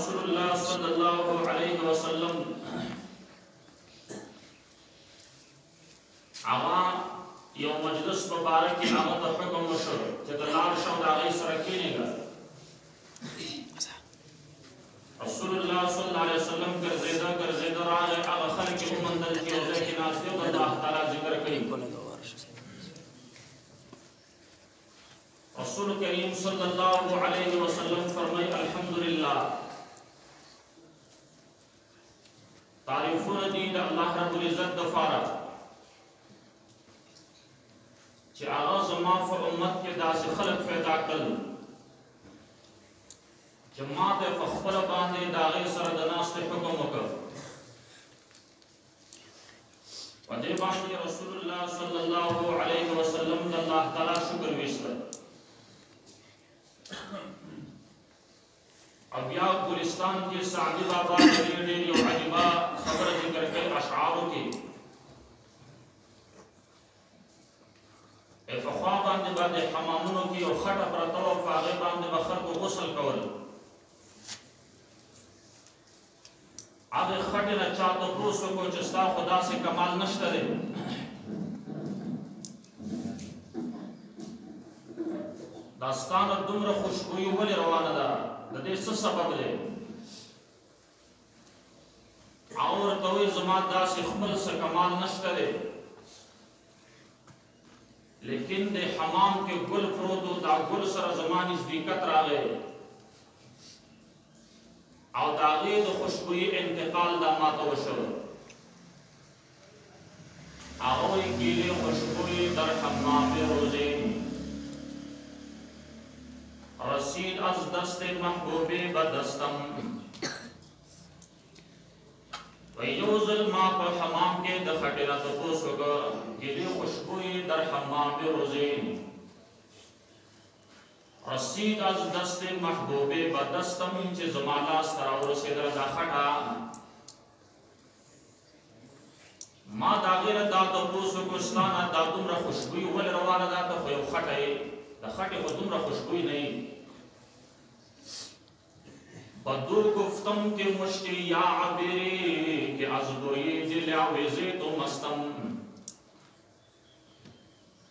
रसूलुल्लाह सल्लल्लाहु अलैहि वसल्लम आवा यो मजलिस मुबारक की आमद हुक्म वशो जतलार शौदा गई सरकीनेगा रसूलुल्लाह सल्लल्लाहु अलैहि वसल्लम कर ज़ेदा राह अब खल्क उमंदल की वजह के नाज़ियों अल्लाह ताला जिक्र करी रसूल करीम सल्लल्लाहु अलैहि वसल्लम फरमाए अल्हम्दुलिल्लाह तारीफुन दीद अल्लाह रब्बुल इज्जत दफारा कि आगाज़ माफ़ उम्मत के दास खल्क पैदा कर जमात फखर बांधे दागे सरदनास्त हुक्म कर वदे बांधे रसूलुल्लाह सल्लल्लाहु अलैहि वसल्लम अल्लाह ताला शुक्र विस्तर अब या गुलिस्तान के सादी बाबा डेढ़ यो अजबा खबर जिक्र के अशआरों की फख्वा बांधे बांधे हमामुनों की और खट अपरतवा फागे बांधे बखर को गुस्ल कवल आगे खटे न चाहतो प्रोसो को चस्ता खुदा से कमाल नश्तरे दास्तान और दुम्र खुशबुई वले रवाना दा दे सबब ले और तवे जमात दा से खमल से कमाल नश्तरे लेकिन दे हमाम के गुल फ्रोदो दा गुल सर जमानी दिक्कत रा गए और दागे तो खुशबुई इंतकाल दा मातवशो और के लिए खुशबुई दर हमाम रोजे रसीद अज दस्ते महबूबे बदस्तम वयोजुल मा पर हमाम के दखटेरा तो पोसोगा के लिए खुशबुई दर हमाम रोजे रसीद अज दस्ते महबूबे बदस्तम इंचे जमाला सरावर से दर दाखटा मा दागिर दा तो पोसो को स्नाना दा तुमरा खुशबुई वल रवाना दा तो खयो खटे दा खटे को तुमरा खुशबुई नहीं बदू गुफ्तम के मुश्ती या अबीरी के अज़गोई जिल्या वेज़े तो मस्तम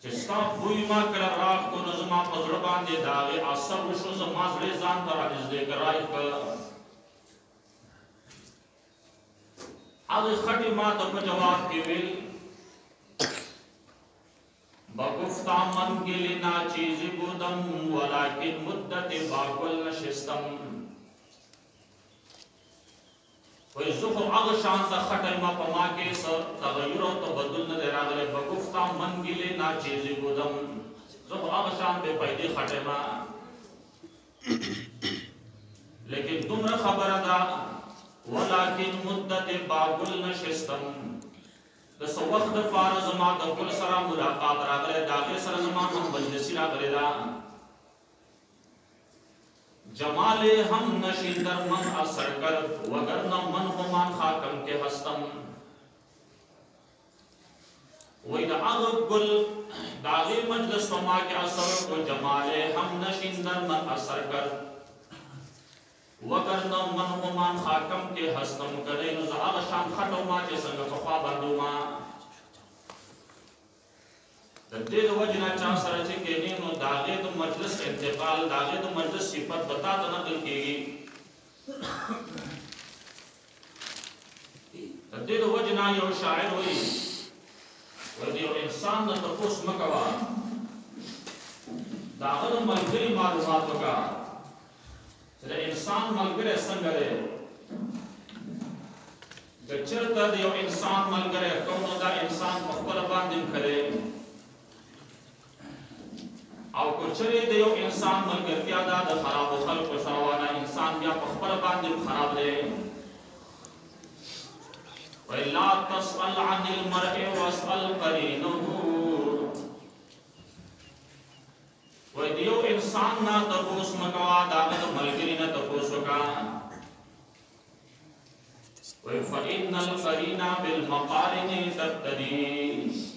जिसका बुई मा कर राख को नज़मा पज़ड़बान दे दागे आसर वशो ज़माज़रे जान पर आनिज़ दे कराई पर आगे खटी मा तो जवाब के विल बगुफ्ता मन के लिए ना चीज़ बुदम वलाकिन मुद्दत बाकुल नशिस्तम वही ज़ुख़्र आग शान सा खटे मा पमा के सर तग़य्युर तो बदल न दे रागले बगुफ्ता मन गिले ना चीज़ बुदम ज़ुख़्र आग शान पे पैदे खटे मा लेकिन तुमरा खबर दा वलाकिन मुद्दत बाकुल नशिस्तम दस वक्त फारज़ मा दकुल सरा मुलाकात रागले दागे सर मा हम मजलिसी रागले दा जमाले हम नशीदर मन असर कर वगर न मन हुमान खाकम के हस्तम वही आग गुल दागे मजलिस फमा के असर को जमाले हम नशीदर मन असर कर वगर न मन हुमान खाकम के हस्तम करे न आग शाम खटो मा के संग फखा बंदो मा दे वजना चा सरचे के ने नो दागे तो मजलिस इंतकाल दागे तो मजलिस सिफत बता तो नकल केगी दे वजना यो शायर होई वदी इंसान न तपोस मकवा दागद मलगरी मालूमात का चले इंसान मलगरे संगरे गचरता यो इंसान मलगरे कोनो दा इंसान मखबल बांदिम करे और कुचरे देयो इंसान मन करती आदा द खराब खल को सवाना इंसान या पखबर बांधे खराब ले वला तसअल अनिल मर'i वसअल करीनहु व देयो इंसान ना तपोस मकवा दागद मलगिरी ना तपोस का व फइनल करीना बिल मकारिन तब्तदी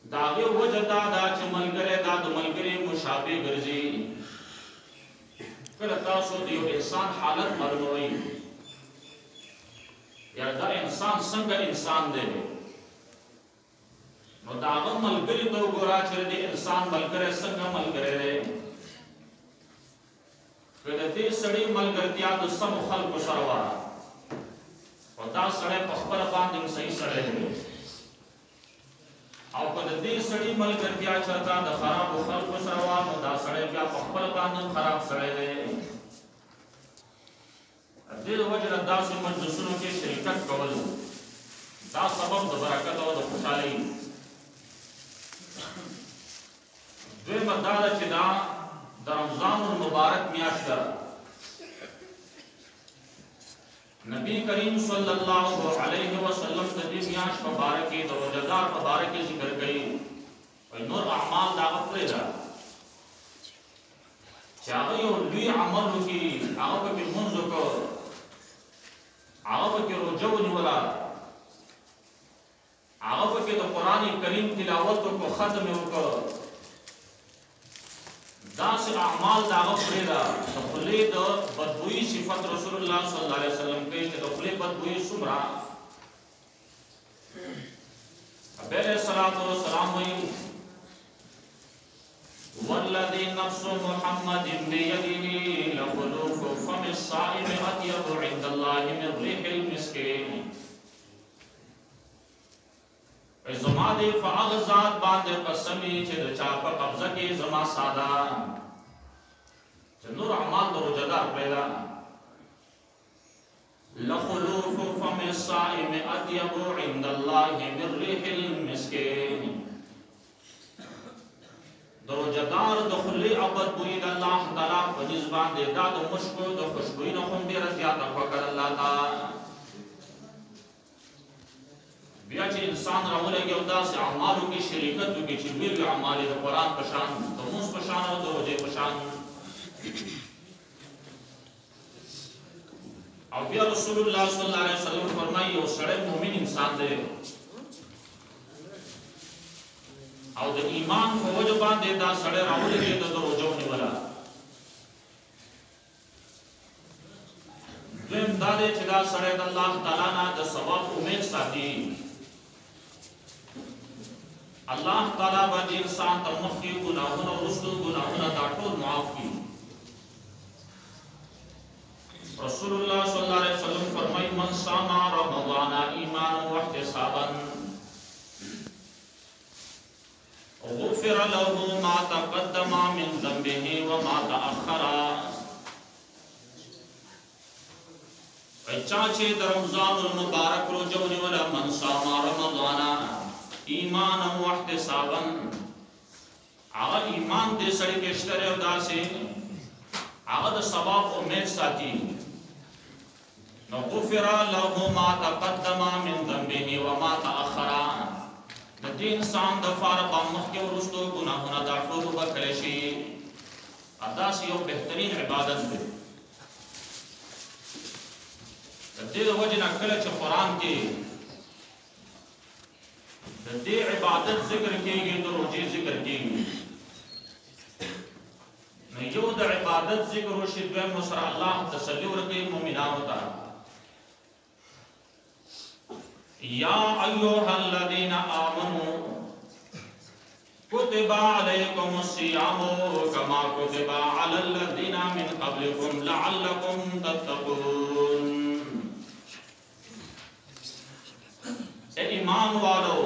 दागे वजदा दा चमल करे दाद मल करे मुशाबे गर्जी کله تاسو د یو انسان حالت معلوموي یا دا انسان څنګه انسان دی نو دا هغه ملګري ته وګوره چې د انسان ملګری څنګه ملګری دی که د دې سړي ملګرتیا د سمو خلکو سره وه او دا سړی په خپله باندې صحیح سړی دی او که د دې سړي ملګرتیا چېرته د خرابو خلکو سره وه نو دا سړی بیا په خپله باندې خراب سړی دی د دې وجې نه داسې مجلسونو کې شرکت کول دا سبب د برکت او د خوشحالۍ دویمه دا ده چې دا د رمضان المبارک میاشت ده نبی کریم صلی الله علیه وسلم د دې میاشت په باره کې د روژهدار په باره کې ذکر کوي وایي نور اعمال د هغه پرېږده چې هغه یو لوی عمل وکړي هغه پکې لمونځ وکړ هغه پکې روژه ونیوله هغه پکې د قرآن کریم تلاوت وکړو ختم یې وکړ داسې اعمال د هغه پرېږده د خولې د بدبویي صفت رسول الله صلی الله علیه وسلم کوي چې د خولې بدبویي څومره نبی علیه الصلاة والسلام وایي والذي نفس محمد بيده لخلوف فم الصائم أطيب عند الله من ريح المسك زما دې په هغه ذات باندې قسم چې د چا په قبضه کې زما ساده چې نور اعمال د روژهدار پرېږده لخلوف فم الصائم أطيب عند الله من ريح المسك د روژهدار د خولې او بدبویي د الله تعالی په نسبت باندې دا د مشکو د خوشبویي نه هم ډېره زیاته خوښه ده الله تعالی بیا چې انسان راولګي او داسې اعمالو کې شریکت وکړي چې لوی لوی اعمال د قرآن په شان د لمونځ په شان او د روژې په شان او بیا رسول الله صلی الله علیه وسلم فرمایي یو سړی مؤمن انسان دی او د ایمان په وجه باندې دا سړی راولګي د روژه ونیوله دویم دا دی چې دا سړی د الله تعالی نه د ثواب امید ساتي الله تعالی باندې انسان ته مخکې ګناهونه وروستو ګناهونه دا ټول معاف کړي رسول الله صلی الله علیه وسلم فرمایي من صام رمضان ایمانا واحتسابا غفر له ما تقدم من ذنبه وما تأخر چا چې د رمضان المبارک روژه ونیوله من صام رمضان ایمانا واحتسابا هغه ایمان دې سړي کې شته او داسې هغه د ثواب امید ساتي نو غفر له ما تقدم من ذنبه وما تأخر د دې انسان د پاره په مخکې وروستو ګناهونه دا ټول وبخښلی شي داسې یو بهترین عبادت دی د دې د وجې نه کله چې قرآن کې د دې عبادت ذکر کېږي د روژې ذکر کېږي نو یو د عبادت ذکر وشي دویم ورسره الله تسلي ورکوي مؤمنانو ته یا ایها الذین آمنوا کتب علیکم الصیام کما کتب علی الذین من قبلکم لعلکم تتقون اے ایمان والو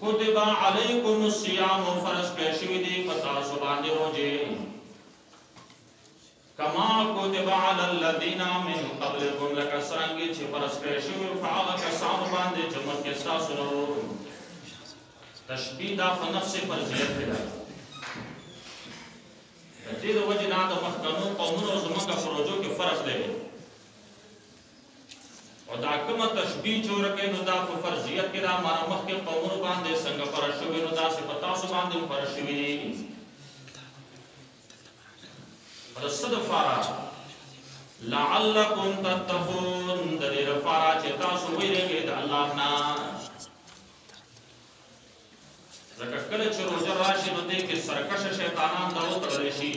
کتب علیکم الصیام فرض کړی شوی دی په تاسو باندې روژې کما کتب علی الذین من قبلکم لکه څرنګه چې فرض کړی شوی په هغه کسانو باندې چې مخکې ستاسو نه وو تشبیه دا په نفس فرضیت دی د دې د وجې نه د مخکنو قومونو زموږ په روژو کې فرق دی او دا کومه تشبیه جوړه کوي نو دا په فرضیت کې دا معنا مخکې قومونو باندې څنګه فرض شوي نو داسې په تاسو باندې هم فرض شوي دي د څه دپاره لعلکم تتقون د دې لپاره چې تاسو ویریږئ د الله نه ځکه کله چې روژه راشي نو دې کې سرکشه شیطانان دا وتړلی شي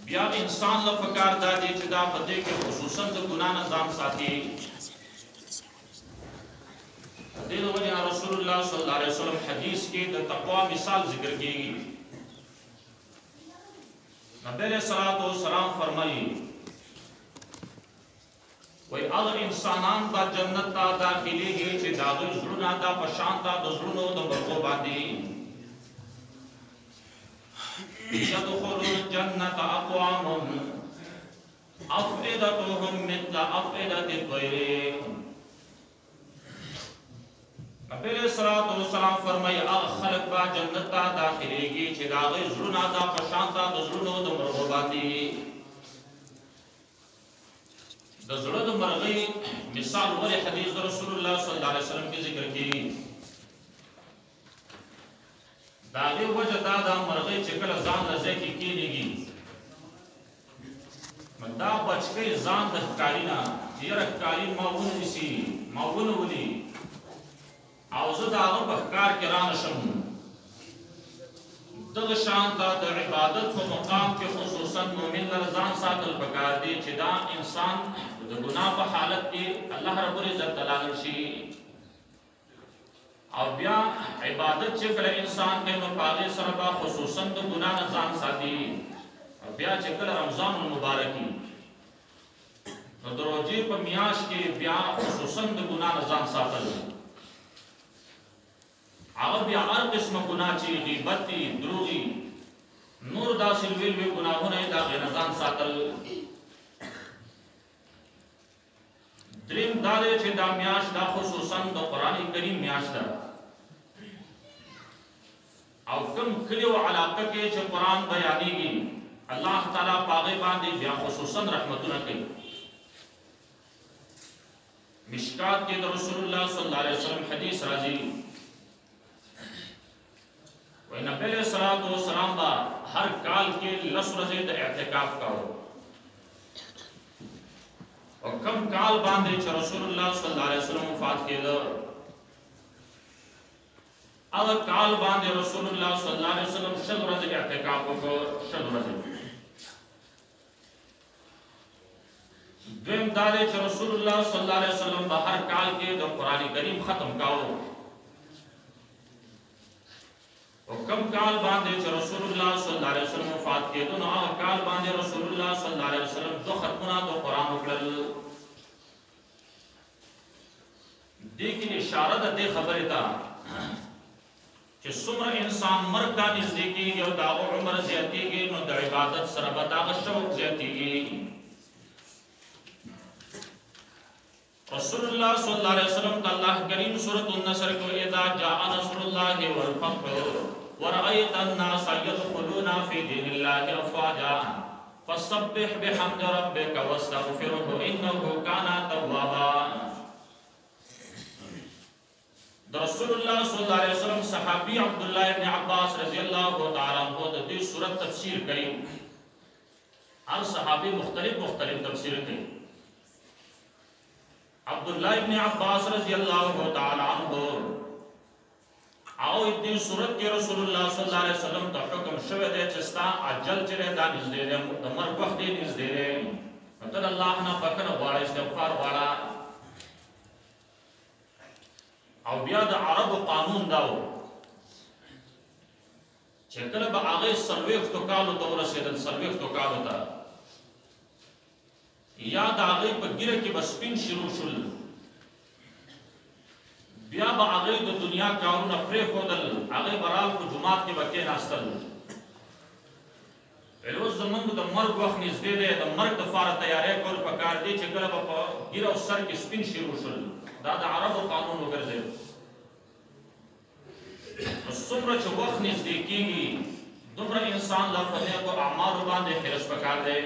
بیا انسان له پکار دا دی چې دا په دې کې خصوصا د ګناه نه ځان ساتي. دې وجه رسول الله صلی الله علیه وسلم حدیث کې د تقوا مثال ذکر کیږي. نبی علیہ الصلوۃ والسلام فرمایي وای هغه انسانان با جنت ته داخليږي چې دا د زړونو دا په شان ته د زړونو د مرغو باندې يدخل الجنة أقوام أفئدتهم مثل أفئدة الطير. نبی علیہ الصلوۃ والسلام فرمایي هغه خلق با جنت ته داخليږي چې دا د زړونو دا په شان ته د زړونو د مرغو باندې. د زړه د مرغۍ مثال ولې حدیث رسول الله صلی الله علیه وسلم کې ذکر کیږي. دا له وجه دا د مرغۍ چې کله ځان لږه کې کېږي دا بچکی ځان د ښکارینا چې ښکاری ماونه نسی ماونه ولي او زه دا هغه په ښکار کې را نشم. دغه شان د عبادت په مقام کې خصوصا مؤمن له ځان ساتل پکار دی چې دا انسان د ګناه په حالت کې الله رب العزت تعالی شي او بیا عبادت چې کله انسان کې نو پاغه سره با خصوصا د ګناه نه ځان ساتي. او بیا چې کله رمضان المبارکي نو دروځي په میاش کې بیا خصوصا د ګناه نه ځان ساتل هغه بیا هر قسمه ګناه چې غیبت دي دروغي نور داسې ویل وی ګناهونه دا غیر ځان ساتل. دریم دا دی چې دا میاش دا خصوصا د قرآن کریم میاش ده او کوم کلیو علاقه کې چې قرآن بیانېږي الله تعالی پاغه باندې بیا خصوصا رحمتونه کوي. مشکات کې د رسول الله صلی الله علیه وسلم حدیث راځي وای نبی علیہ الصلوۃ والسلام با هر کال کې 10 ورځې د اعتکاف کاوه او کم کال باندې چې رسول الله صلی الله علیه وسلم وفات کېده هغه کال باندې رسول الله صلی الله علیه وسلم 10 ورځې اعتکاف وکړ. 10 ورځې دویم دا دی چې رسول الله صلی الله علیه وسلم په هر کال کې د قرآن کریم ختم کاوه او کم کال باندې چې رسول الله صلی الله علیه وسلم وفات کېدو نو هغه کال باندې رسول الله صلی الله علیه وسلم 2 ختمونه د قرآن وکړل. دې کې اشاره ده دې خبرې ته چې څومره انسان مرګ ته نږدې کېږي او د هغه عمر زیاتېږي نو د عبادت سره به د هغه شوق زیاتېږي. رسول الله صلی الله علیه وسلم ته الله کریم سورۃ النصر کو اذا جاء نصر الله والفتح ورأيت الناس يدخلون في دين الله أفواجا فسبح بحمد ربك واستغفره إنه كان توابا. رسول الله صلی الله علیه وسلم صحابی عبد الله ابن عباس رضی الله تعالی عنہ د دې سورۃ تفسیر کړي. هر صحابي مختلف تفسیر کړي. عبد الله ابن عباس رضی الله تعالی عنہ او دې صورت کې رسول الله صلی الله علیه وسلم ته حکم شوی دی چې ستا اجل چې دا نږدې دی د مرګ وخت دی نږدې دی نو ته الله نه بخښنه غواړه استغفار غواړه. او بیا د عربو قانون دا و چې کله به هغه 40 کالو ته ورسېدل 40 کالو ته یا د هغه په ګیره کې به سپین شروع شول بیا به هغه د دنیا کارونه پرېښودل هغه برال په جماعت کې به کېناستل. اوس زمونږ د مرګ وخت نږدې دی د مرګ دپاره تیاری کول پکار دی چې کله به په ګیره او سر کې سپین شروع شول دا د عربو قانون وګرځېد. څومره چې وخت نږدې کېږي دومره انسان له فضیلتو اعمالو باندې حرص پکار دی.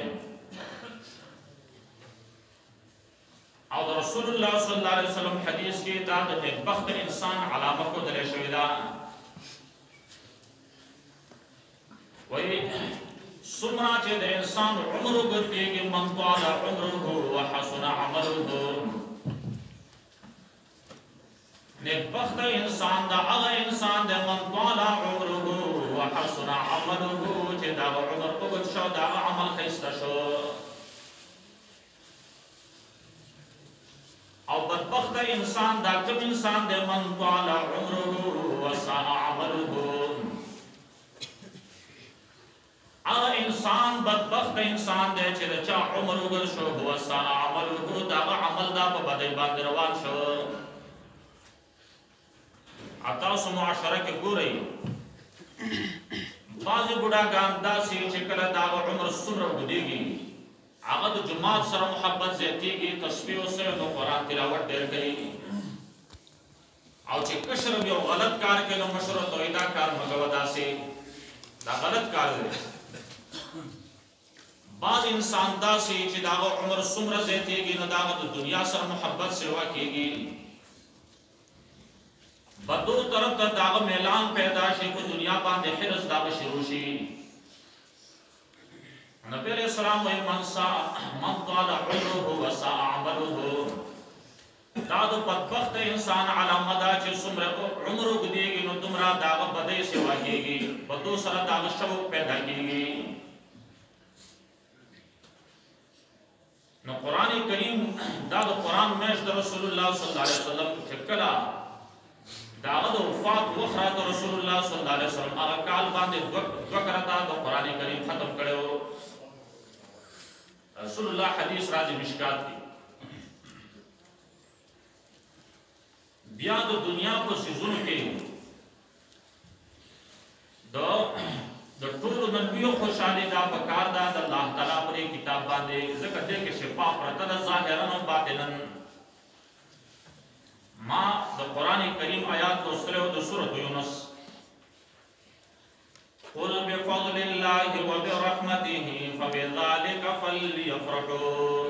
او د رسول الله صلی الله علیه وسلم حدیث کې دا د نیکبخت انسان علامه ښودلې شوې ده. وایي څومره چې د انسان عمر اوږد کېږي من طال عمره وحسن عمله نیکبخت انسان دا هغه انسان دی من طال عمره وحسن عمله چې دا عمر اوږد شو دا عمل ښایسته شو او بدبخت انسان دا کوم انسان دی من طال عمره وساء عمله هغه انسان بدبخت انسان دی چې د چا عمر اوږد شو وساء عمله دا عمل دا په بدۍ باندې روان شو تاسو معاشره کې ګورئ بعضې بوډاګان داسې چې کله د هغه عمر څومره اوږدېږي هغه د جماعت سره محبت زیاتېږي تسبیح وسره نو قرآن تلاوت ډېر کوي او چې کشر یو غلط کار کوي نو مشر ورته وایي دا کار مه کوه داسې دا غلط کار دی بعض انسان داسې چې د هغه عمر څومره زیاتېږي نو د هغه د دنیا سره محبت سیوا کېږي بدو طرف ته داغه میلان پیدا شي په دنیا باندې حرص داغه شروع شي نبی علیہ السلام وی من طال عمره وساء عمله دا د بدبخت انسان علامه ده چې څومره عمر اوږدېږي نو دومره داغه بدۍ سیوا کېږي بدو سره داغه شوق پیدا کېږي نو قرآن کریم دا د قرآن میاشت د رسول الله صلی الله علیه وسلم چې کله داغه د وفات وخت راته رسول الله صلی الله علیه وسلم هغه کال باندې دوه کرته د قرآن کریم ختم کړی و رسول الله حدیث راځي مشکات کې بیا د دنیا په سيزونو کې د ټولو نبیو خوشالي دا په کار ده د الله تعالی پر کتاب باندې ځکه دې کې شفا پرته ده ظاهرا او باطنا ما د قرآن کریم آیات لوستلو د سورۃ یونس قل بفضل الله وبرحمته فبذلك فليفرحوا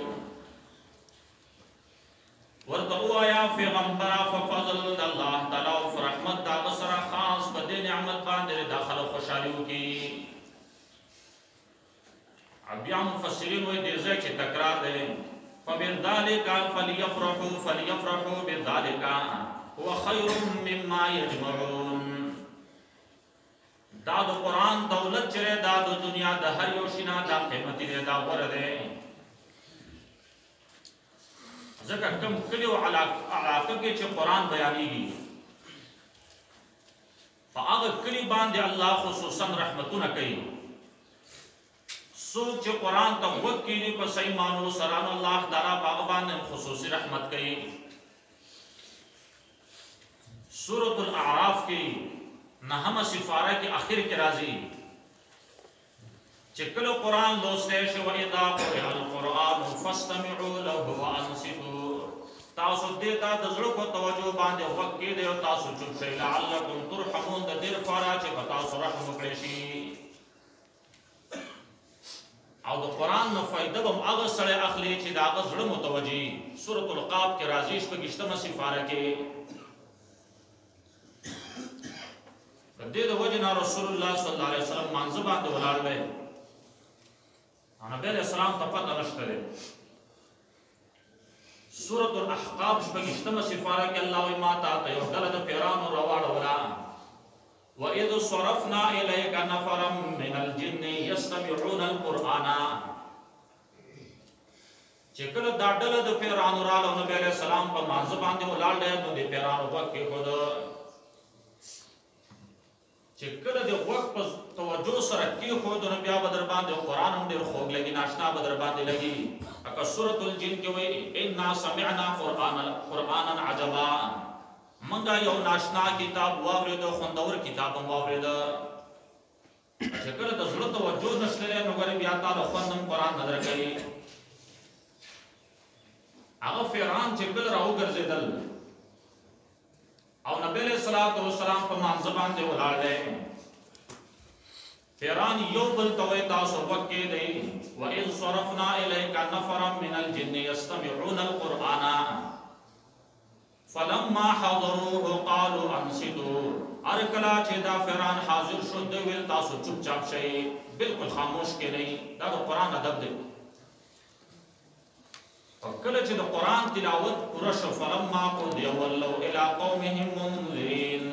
ورته وایا پیغمبر فضل الله تعالی او رحمت دا سره خاص په دې نعمت باندې داخله خوشالي وکي بیا مفسرین وایي دې ځکه تکرار دی فبذلك فليفرحوا بذلك هو خير مما يجمعون دا د قرآن دولت چې دا د دنیا د هر یو شینا دا قیمتي دی دا غوره دی ځکه کوم کلی او علاقه کې چې قرآن بیانېږي په هغه کلي باندې الله خصوصا رحمتونه کوي څوک چې قرآن ته غوږ کېږي په صحیح معنو سره نو الله تعالی په هغه باندې خصوصي رحمت کوي سورۃ الاعراف کې نهمه سفاره کې اخر کې راځي چې کله قرآن لوستل شي وَإِذَا قُرِئَ الْقُرْآنُ فَاسْتَمِعُوا لَهُ وَأَنصِتُوا تاسو دې ته د زړه په توجه باندې غوږ کېږئ او تاسو چوپ شئ لعلکم ترحمون د دې لپاره چې په تاسو رحم وکړي شي او د قرآن نو فائدہ به هغه سړی اخلي چې د هغه زړه متوجه سورۃ القاف کې راځي شپږشتمه سفاره کې د دې د وجه نه رسول الله صلی الله علیه وسلم مانځ باندې ولاړ دی نبی علیہ السلام ته پته نشته دی سورۃ الاحقاف شپږشتمه سفاره کې الله وایي ما ته یو ډله د پیرانو راواړوله وَإِذْ صَرَفْنَا إِلَيْكَ نَفَرًا مِنَ الْجِنِّ يَسْتَمِعُونَ الْقُرْآنَ چې کله دا ډله د پیرانو راغله نبی علیہ السلام په مانځ باندې ولاړ دی نو د پیرانو غوږ کېښود چې کله د غوږ په توجه سره کېښود نو بیا به در باندې قرآن هم ډېر خوږ لګي ناشنا به در باندې لګي لکه سورۃ الجن کې وایي انا سمعنا قرآنا عجبا منګه یو ناشنا کتاب واورېده خوندور کتاب هم واورېده چې کله د زړه توجه نشته نو ګورې بیا تا د خوند هم قرآن نه درکوي هغه پیران چې بل راوګرځېدل او نبی علیہ الصلوۃ والسلام په مانځ باندې ولاړ دی پیران یو بل ته وایي تاسو غوږ کېږئ وَإِذْ صَرَفْنَا إِلَيْكَ نَفَرًا مِنَ الْجِنِّ يَسْتَمِعُونَ الْقُرْآنَ فَلَمَّا حَضَرُوهُ قَالُوا أَنصِتُوا هر کله چې دا پیران حاضر شو دوی ویل تاسو چوپ چاپ شئ بالکل خاموش کېنئ دا د قرآن ادب دی کله چې د قرآن تلاوت پوره شو فلما قضي ولوا الى قومهم منذرين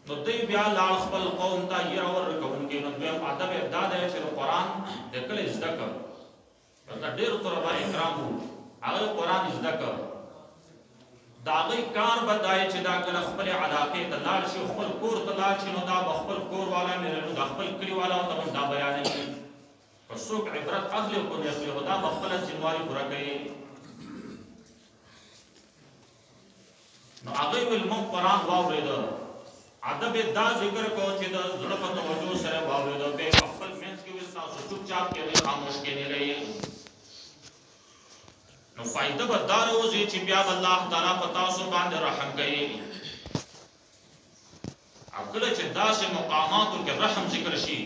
نو دوی بیا لاړ خپل قوم ته یې ورکوونکي نو دویم ادب دا دی چې قرآن د کله زده کړ دا ډېر طلبه کرام وو هغه قرآن زده کړ د هغوی کار به دا چې دا کله خپلې علاقې ته لاړ شي خپل کور ته لاړ شي نو دا به خپل کور والا مېلمنو د خپل کلي والاو ته دا بیانوي که څوک عبرت اخلي او که نه اخلي خو دا به خپله ذمواري پوره کوي نو هغوی ویل موږ قرآن واورېده ادب دا ذکر کو چې د زړه په توجه سره واورېده بیا یې په خپل منځ کې ویل تاسو چوپچاپ کېنئ خاموش کېنئ نو فائدہ به دا راوځي چې بیا به الله تعالی په تاسو باندې رحم کوي او کله چې داسې مقاماتو کې رحم ذکر شي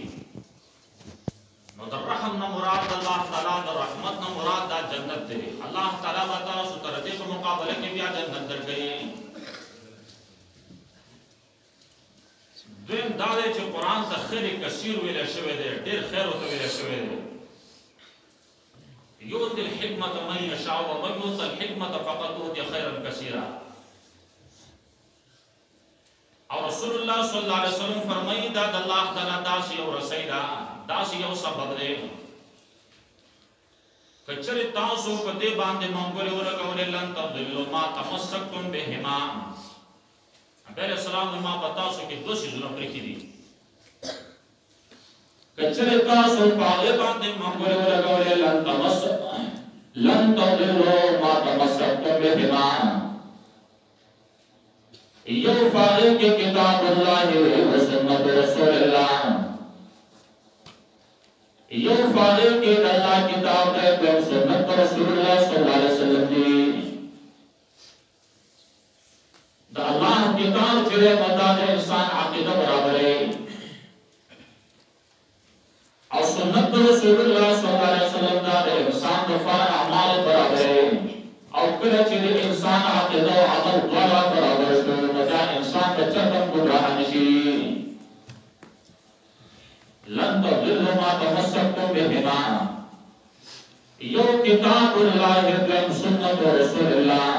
نو د رحم نه مراد الله تعالی د رحمت نه مراد دا جنت دی الله تعالی به تاسو ته د دې په مقابله کې بیا جنت درکوي دویم دا دی چې قرآن ته خیر کثیر ویلی شوی دی ډېر خیر ورته ویلی شوی دی یؤتی الحکمة من یشاء ومن یؤت الحکمة فقد اوتی خیرا کثیرا او رسول الله صلی الله علیه وسلم فرمایي دا د الله تعالی داسې یو رسۍ ده داسې یو سبب دی که چېرې تاسو په دې باندې منګولې ولګولې لن تضلوا ما تمسکتم بهما نبی علیه السلام ما په تاسو کې دوه څیزونه پرېښي دي کچره تاسو په هغه باندې منګولې ولګولې لن تضلوا ما تمسکتم بهما یو فارغ کې کتاب الله و سنت رسول الله یو فارغ کې الله کتاب او سنت رسول الله صلی الله علیه وسلم دی دا الله کتاب چې مدار انسان عقیده برابر ہے او سنت رسول الله صلی الله علیه وسلم دا انسان د فرع اعمال برابر ہے او کله چې انسان عقیده او عمل دواړه برابر شي نو دا انسان د چتم ګمراه نشي لن تضلوا ما تمسكتم بهما یو کتاب الله او سنت رسول الله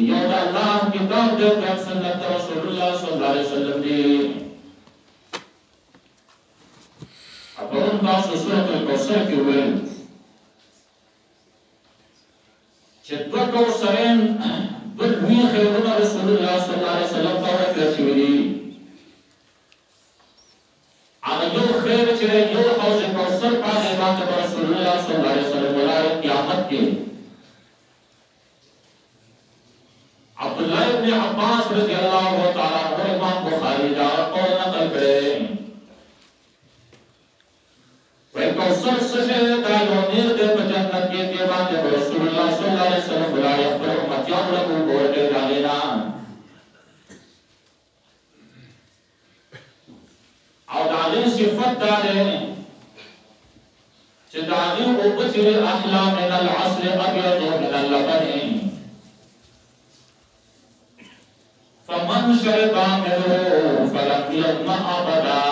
یو د الله کتاب د سنت رسول الله صلی الله علیه وسلم دی اپرون تاسو سورۃ الکوثر کې ویل چې دوه کوثرین دوی خیرونه رسول الله صلی الله علیه وسلم ته ورکړل شوي دي هغه یو خیر چې یو حوض کوثر باندې رسول الله صلی الله علیه وسلم ولای قیامت کې عبد الله ابن عباس رضی الله تعالی عنہ امام بخاری دا قول نقل کړي وای کوثر څه دا یو نیر د جنت کې دی باندې رسول الله صلی الله علیه وسلم ولای خپل امتیان له ورته دالینا او دا غي صفات دا ده چې دا غي او بچره احلا من العسل ابيض من اللبن فمن شرب منه فلم يظمأ ابدا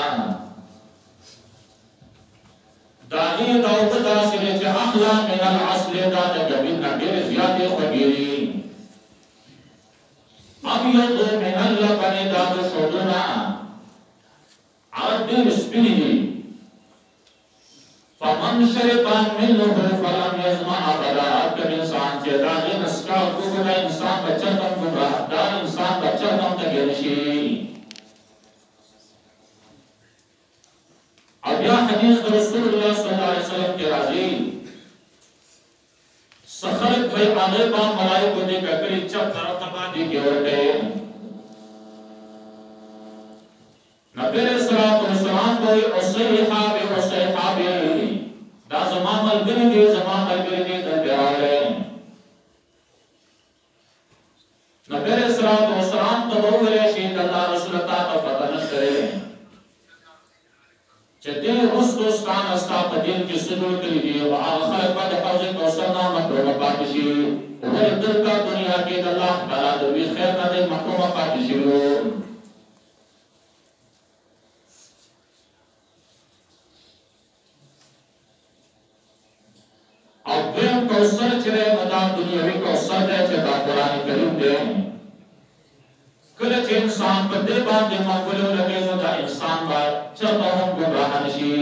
داغی داوت داسره چې احلا من العسل دا د جبین ډېر زیاتې خوږې ابيض من اللبن دا د شودنا ډېر سپینې دي فمن شرب منه فلم يظمأ ابدا کوم انسان چې دا غي نسکا کوګه انسان بچا کوم دا انسان بچا کوم ته ګرځي بیا حدیث رسول الله صلی الله علیه وسلم کې راځي سخرت به هغه با ملائکه دې کړي چې طرف ته باندې کې ورته نبی رسول الله صلی الله علیه وسلم دا زمان ملګری دې د پیاله نبی رسول الله صلی الله علیه وسلم ته وویل شي د الله رسول الله ته پته نشته چې دې رستوستان استا په دین کې سدو کړی دی او هغه خلک باندې حوض کوثر نامه پروت پاتې شي او دلته دنیا کې د الله تعالی د وی خیر نه محروم پاتې شي او دیم کوثر چې مدام دنیاوی کوثر دی چې دا قرآن کریم دی کله چې انسان په دې باندې معقول لګي نو دا انسان باید چرته هم ګمراه نشي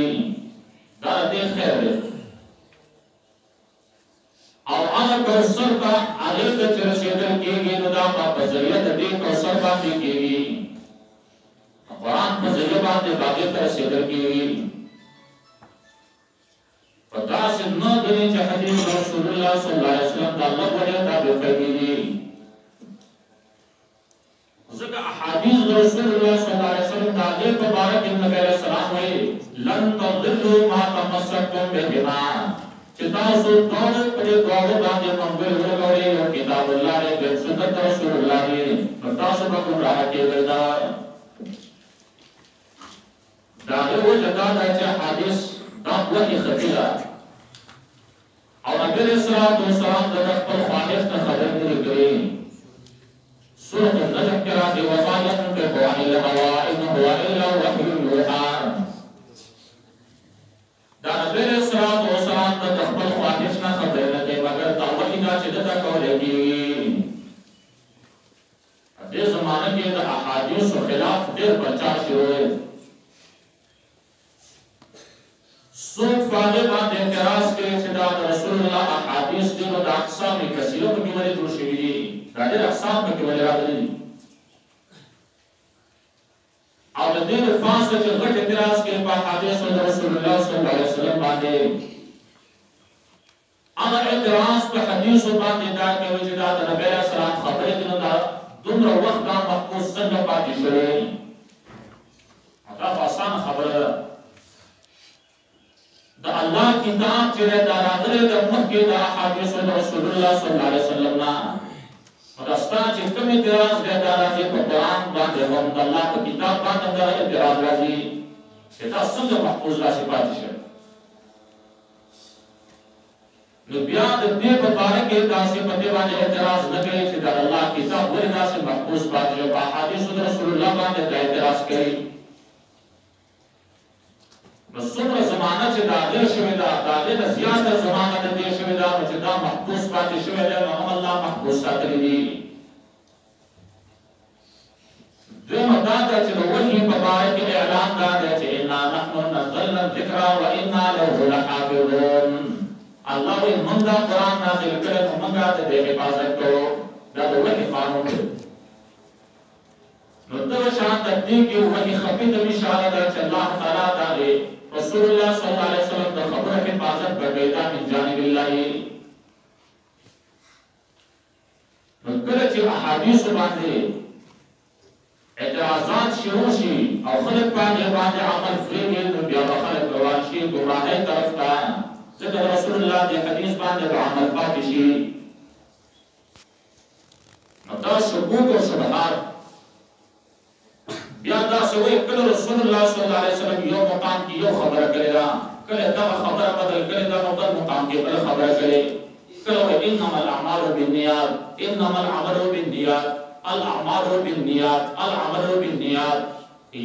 کوثر با هغه ته چې رسېدل کېږي نو دا په ذریعه د دې کوثر باندې کېږي قرآن په ذریعه باندې هغه ته رسېدل کېږي په داسې نه غني چې حدیث رسول الله صلی الله علیه وسلم د الله وجه تابع کېږي ځکه احادیث رسول الله صلی الله علیه وسلم د هغه په باره کې نبی علیہ السلام وایي لن تضلوا ما تمسكتم بهما چې تاسو ټول په دغه باندې منګل ورغوري او کتاب الله دې سنت رسول الله دې تاسو په ګمراه کې وردا دا یو جدا د حدیث دا وحی خفیه او نبی رسول الله د خپل خواهش ته خبر نه کړی سورۃ النجم کې راځي وصایت په قوان الهوا ان هو الا وحی یوحى دا نبی رسول الله د خپل خواهش نه خبر نه دی مګر دا وحی دا چې دا کولای دی دې زمانه کې د احادیث خلاف ډېر پرچار شوی سوق فاده باندې اعتراض کوي چې دا رسول الله احادیث دي نو د اقسام کثیره په کې باندې جوړ شوی دي دا ډېر اقسام په کې باندې راغلي او د دې فاصله چې غټ اعتراض کوي په احادیث د رسول الله صلی الله علیه وسلم باندې هغه اعتراض په حدیث باندې دا کوي چې دا د نبی صلی الله علیه وسلم خبره دي نو دا دومره وخت دا محفوظ څنګه پاتې شوی دا آسان خبره ده دا الله کتاب چې دا راغلی د مخکې د احادیث د رسول الله صلی الله علیه وسلم نه ورستا چې کوم اعتراض دی دا راځي په قرآن باندې هم د الله په کتاب باندې دا اعتراض راځي چې دا څنګه محفوظ راشي پاتې شي نو بیا د دې په اړه کې تاسو په دې باندې اعتراض نه کوي چې دا الله کتاب ولې تاسو محفوظ پاتې شي په احادیث د رسول الله باندې دا اعتراض کوي مسوره زمانہ چې دا غیر شوی دا د زیاته زمانہ د دې شوی دا چې دا محفوظ پاتې شوی دی نو الله محفوظ ساتلی دی دغه دا چې د وحی په اړه کې اعلان دا دی چې ان نحن نزلنا الذکر وانا له لحافظون الله یې موږ دا قرآن نازل کړی نو موږ د دې حفاظت کوو دا د وحی قانون دی نو دا شان د دې کې وحی خفي د اشاره ده چې الله تعالی دا رسول الله صلی الله علیه وسلم د خبره حفاظت کوي دا من جانب الله نو کله چې احادیث باندې اعتراضات شروع شي او خلک باندې عمل فریږي نو بیا خلک روان شي ګمراهۍ طرف ته ځکه رسول الله د حدیث باندې عمل پاتې شي نو دا شکوک او شبهات بیا دا سوی کله رسول الله صلی الله علیه وسلم یو مقام کې یو خبره کړی دا کله دا خبره بدل کړی دا نو بل مقام کې بل خبره کړی کله انما الاعمال بالنیات انما العمل بالنیات الاعمال بالنیات العمل بالنیات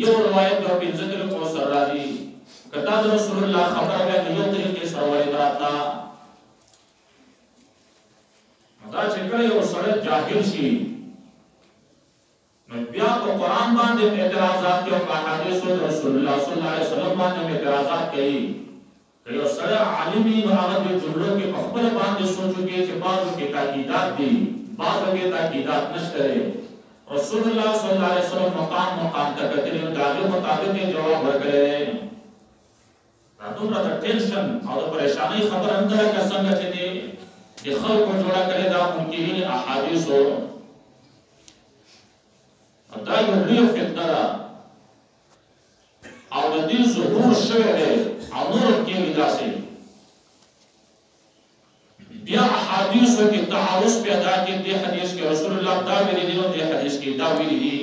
یو روایت په ذکر کو سره راځي کدا رسول الله خبره به یو طریقې سره روایت راځه دا چې کله یو سره جاهل شي نو بیا په قرآن باندې اعتراضات کوي او په حدیث رسول الله صلی الله علیه وسلم باندې اعتراضات کوي که یو سره عالمي نو هغه د جملو کې په خپل باندې سوچو کې چې بعضو کې تاکیدات دي بعضو کې تاکیدات نشته رسول الله صلی الله علیه وسلم مقام ته کتلي نو دغه مطابق جواب ورکړي دا دومره د ټینشن او د پریشانی خبره هم ده که څنګه چې د خلکو جوړه کړي دا منکرین احادیثو دا یو لوی فتنه ده او د دې ظهور شوی دی او نور کېږي داسې بیا احادیثو کې تعارض پیدا کړي دې حدیث کې رسول الله دا ویلي دي نو دې حدیث کې دا ویلي دي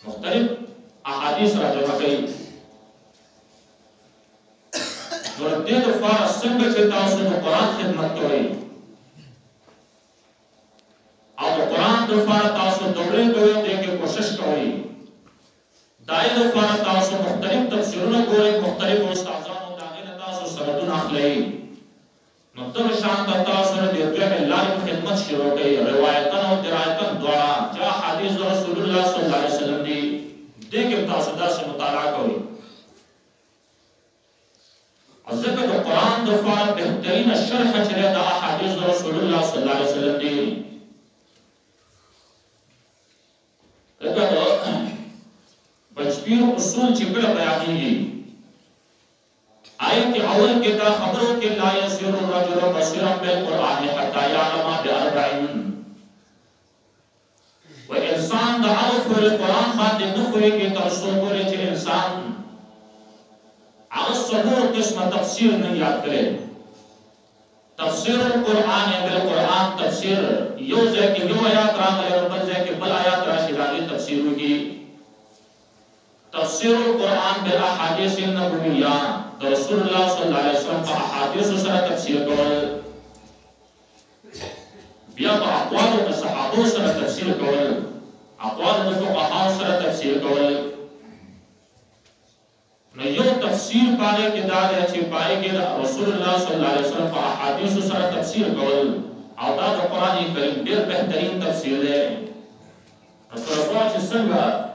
مختلف احادیث راجمع کوي نو دې لپاره څنګه چې تاسو د قرآن خدمت کوئ او قرآن د لپاره تاسو دورې کوئ دغه کوشش کوئ دای د لپاره تاسو مختلف تفسیرونه ګورئ مختلف استادانو داغه تاسو سندونه اخلئ نو تر شان تاسو د دې لارې خدمت شروع کوي روایتن او درایتن دواړه چې حدیث رسول الله صلی الله علیه وسلم دی دغه تاسو داسې مطالعه کوئ او ذکر دا قرآن دا فارا بہترین شرح چرے دا حدیث دا رسول اللہ صلی اللہ علیہ وسلم دی ذکر دا بچپیر اصول چکڑ بیانی گی آیت اول کے دا خبروں کے لا یسیر الرجل بصیرا بالقرآن حتی یعلم باربعین و انسان دا عرف القرآن باندے نفوئے کے ترسو بولے چھے انسان عرصبور قسم تفسیر نہیں یاد کرے تفسیر القرآن بالقرآن تفسیر یو زے کہ یو آیات را ملے اور بل زے کہ بل آیات را شدالی تفسیر ہوگی تفسیر القرآن بالاحادیث النبویہ رسول اللہ صلی اللہ علیہ وسلم کا احادیث سره تفسیر کول بیا په اقوال د صحابه سره تفسیر کول اقوال د فقها سره تفسیر کول نو یو تفسیر پاره کې دا دی چې پاره کې رسول الله صلی الله علیه وسلم په احادیث سره تفسیر کول او دا د قران کریم ډیر بهترین تفسیر دی رسول الله چې څنګه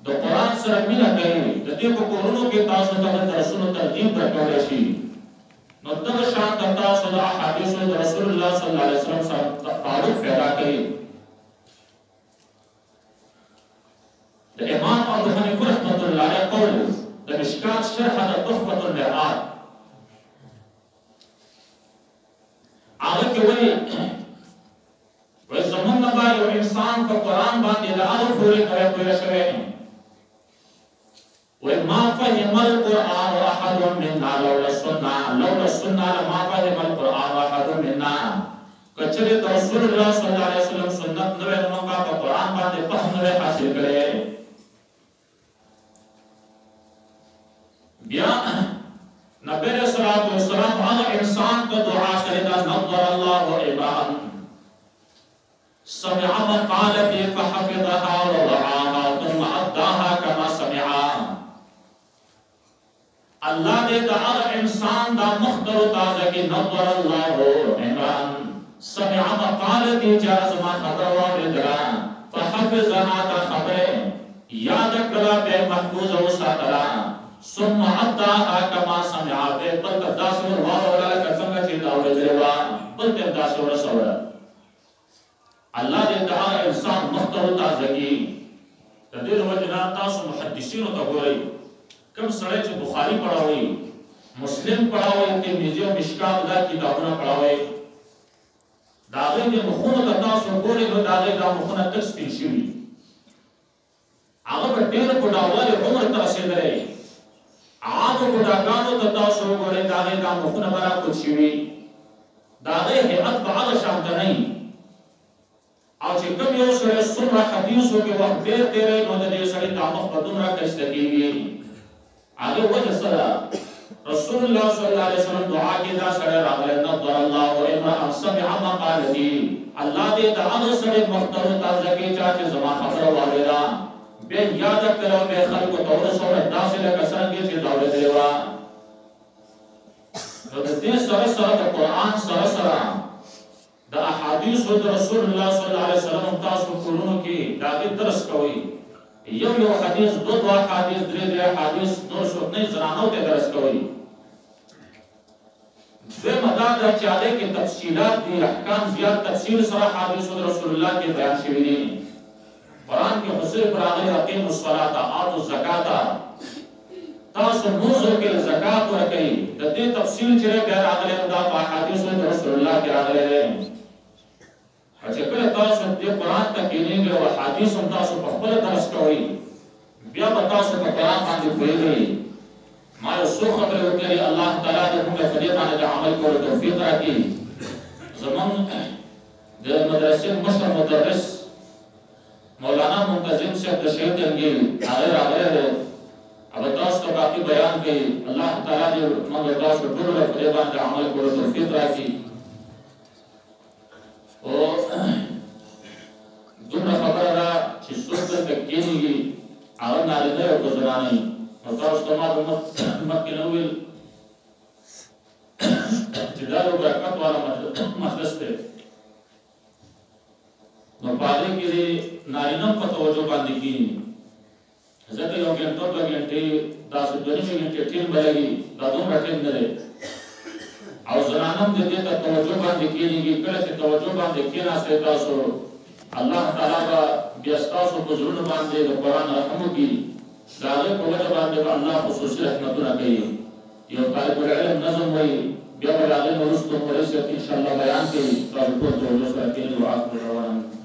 د قران سره مینا کوي د دې په کورونو کې تاسو ته د رسول ترغیب ورکول شي نو دغه شان د تاسو د احادیث د رسول الله صلی الله علیه وسلم سره تعلق پیدا کوي د امام ابو حنیفه رحمۃ اللہ علیہ قول د مشکات شرح د تحفۃ المرآت هغه کې وایي زمون نه باندې انسان په قران باندې د عرف ورې کوي شوی وما فهم القرآن أحد منا لولا السنة لما فهم القرآن أحد منا کچره رسول الله صلی الله علیه وسلم سنت نو نو کا قرآن باندې فهم نه حاصل کړي بیا نبی رسول الله صلی الله علیه انسان کو دعا کرے دا نظر الله عباد سمع مقالتي فحفظها ووعاها ثم أداها كما سمعها اللہ دے دا انسان دا مختر تازہ کی نظر اللہ عمران سمع مقالتی جاز ما خبر واردلا فحفظها تا خبر یاد کرا بے محفوظ و ساتلا ثم عداها کما سمع بے بلت داسور واردلا کسنگا چیتا وردلوا بلت داسور سورا اللہ دے دا انسان مختر تازہ کی تدیر وجنا تاسو محدثین تا گوئی کم سڑے چھ بخاری پڑھاوئی مسلم پڑھاوئی ترمذی و مشکات دا کتابونه پڑھاوئی داغی دے مخون دا تاسو گولی و داغی دا مخون تک سپین شوی آغا پر دیر پڑھاوالی عمر ترسید رہے آغا پڑھاگانو دا تاسو گولی داغی دا مخون برا کچھ شوی داغی حیعت با آغا شامتا نہیں او چې کم یو سره سمره حدیثو کې وخت ډېر تیری نو د دې سړي تعمق په دومره کشته کېږي هغه وجه سره رسول الله صلی الله علیه وسلم دعا کې دا سره راغلی نظر الله امرأ سمع مقالتي الله دې د هغه سړي محترم تازه کې چې زما خبره واورېده بیا یاد کړو به خلکو ته ورسوله داسې لکه څنګه چې دا اورېدلې وه نو د دې سره سره د قرآن سره سره دا احادیث و رسول الله صلی الله علیه وسلم تاسو کولونو کې دا درس کوي یو حدیث دو حدیث درې حدیث نور څه نه زرانو ته درس کوي زه مدار چې علی کې تفصیلات دي احکام زیات تفصیل سره حدیث و رسول الله کې بیان شوی دي قرآن کې حضور پر هغه اقیم الصلاۃ آتوا الزکات تاسو موضوع کې زکات ورکړئ د دې تفصیل چې بیا راغلی دا په حدیث و رسول الله کې راغلی چې کله تاسو دې قرآن ته کېنئ او حدیث هم تاسو په خپل درس کوئ بیا به تاسو په قرآن باندې پوهېږئ ما یو څو خبرې وکړې الله تعالی دې موږ په دې باندې د عمل کولو توفیق راکړي زموږ د مدرسې مشر مدرس مولانا منتظم صاحب د شهید انګیل هغه راغلی دی اب تاسو ته باقي بیان کوي الله تعالی دې موږ تاسو ټول په دې باندې عمل کولو توفیق راکړي او دومره خبره ده چې څوک دلته کېنېږي هغه نارینه او که زنانه وي نو تاسو ته ما مخکې نه وویل چې دا یو برکت والا مجلس دی نو په هغې کې د نارینه په توجه باندې کېني ځکه یو ګنټه دوه ګنټې تاسو دوه نیمې ګنټې ټیم به لګي دا دومره ټیم نه دی او زنانه هم د دې ته توجه باندې کېږي کله چې توجه باندې کېناستئ تاسو الله تعالی به بیا ستاسو په زړونو باندې د قرآن رحم وکړي د هغې په وجه باندې به الله خصوصي رحمتونه کوي یو طالب العلم نظم وایي بیا به د هغې نه وروسته مولوي صاحب انشاءالله بیان کوي تاسو ټول توجه سره کښېنئ وآخر دعوانا